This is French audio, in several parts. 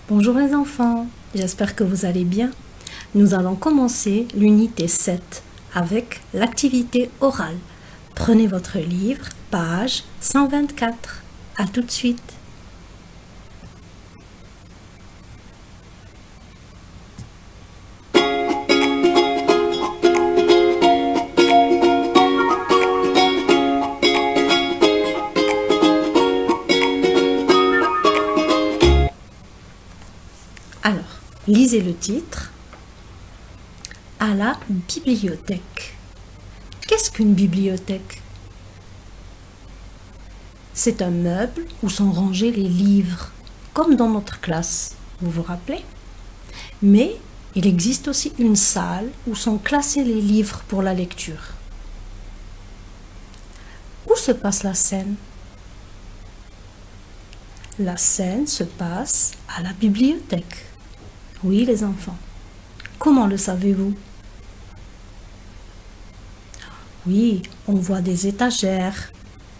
Bonjour les enfants, j'espère que vous allez bien. Nous allons commencer l'unité 7 avec l'activité orale. Prenez votre livre, page 124. À tout de suite. Alors, lisez le titre. À la bibliothèque. Qu'est-ce qu'une bibliothèque? C'est un meuble où sont rangés les livres, comme dans notre classe, vous vous rappelez? Mais il existe aussi une salle où sont classés les livres pour la lecture. Où se passe la scène? La scène se passe à la bibliothèque. Oui, les enfants. Comment le savez-vous? Oui, on voit des étagères,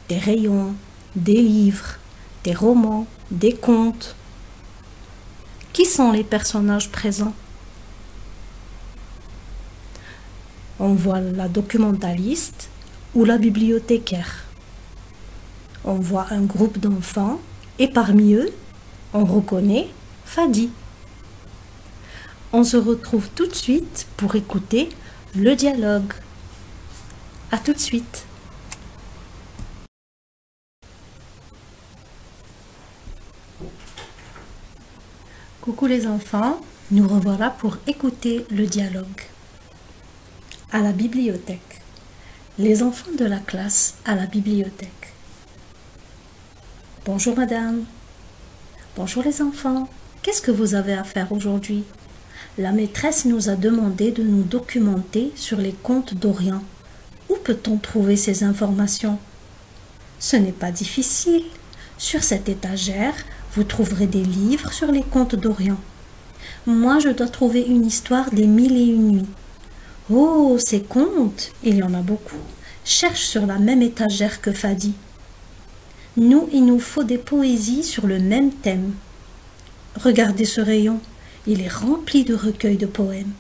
des rayons, des livres, des romans, des contes. Qui sont les personnages présents? On voit la documentaliste ou la bibliothécaire. On voit un groupe d'enfants et parmi eux, on reconnaît Fadi. On se retrouve tout de suite pour écouter le dialogue. À tout de suite. Coucou les enfants, nous revoilà pour écouter le dialogue. À la bibliothèque. Les enfants de la classe à la bibliothèque. Bonjour madame. Bonjour les enfants. Qu'est-ce que vous avez à faire aujourd'hui? La maîtresse nous a demandé de nous documenter sur les contes d'Orient. Où peut-on trouver ces informations? Ce n'est pas difficile. Sur cette étagère, vous trouverez des livres sur les contes d'Orient. Moi, je dois trouver une histoire des 1001 nuits. Oh, ces contes, il y en a beaucoup. Cherche sur la même étagère que Fadi. Nous, il nous faut des poésies sur le même thème. Regardez ce rayon. Il est rempli de recueils de poèmes.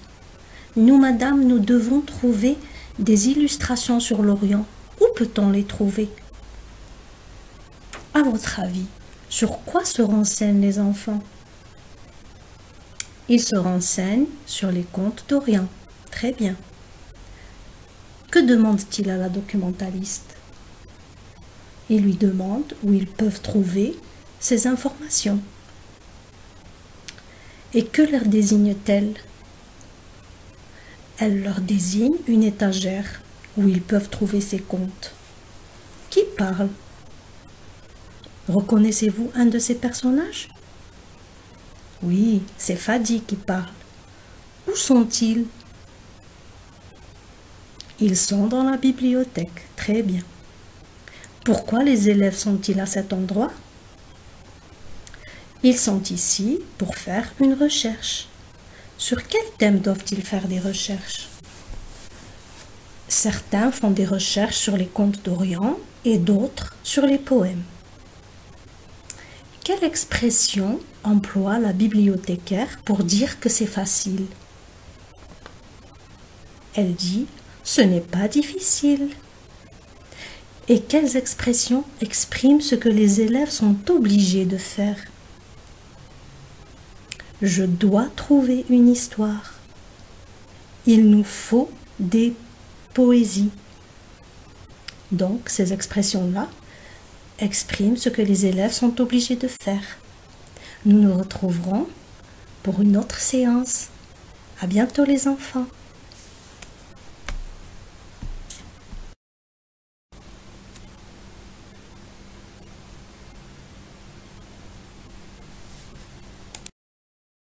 Nous, madame, nous devons trouver des illustrations sur l'Orient. Où peut-on les trouver? À votre avis, sur quoi se renseignent les enfants? Ils se renseignent sur les contes d'Orient. Très bien. Que demande-t-il à la documentaliste? Il lui demande où ils peuvent trouver ces informations. Et que leur désigne-t-elle? Elle leur désigne une étagère où ils peuvent trouver ces contes. Qui parle? Reconnaissez-vous un de ces personnages? Oui, c'est Fadi qui parle. Où sont-ils? Ils sont dans la bibliothèque. Très bien. Pourquoi les élèves sont-ils à cet endroit? Ils sont ici pour faire une recherche. Sur quel thème doivent-ils faire des recherches? Certains font des recherches sur les contes d'Orient et d'autres sur les poèmes. Quelle expression emploie la bibliothécaire pour dire que c'est facile? Elle dit « ce n'est pas difficile ». Et quelles expressions expriment ce que les élèves sont obligés de faire? Je dois trouver une histoire. Il nous faut des poésies. Donc, ces expressions-là expriment ce que les élèves sont obligés de faire. Nous nous retrouverons pour une autre séance. À bientôt les enfants.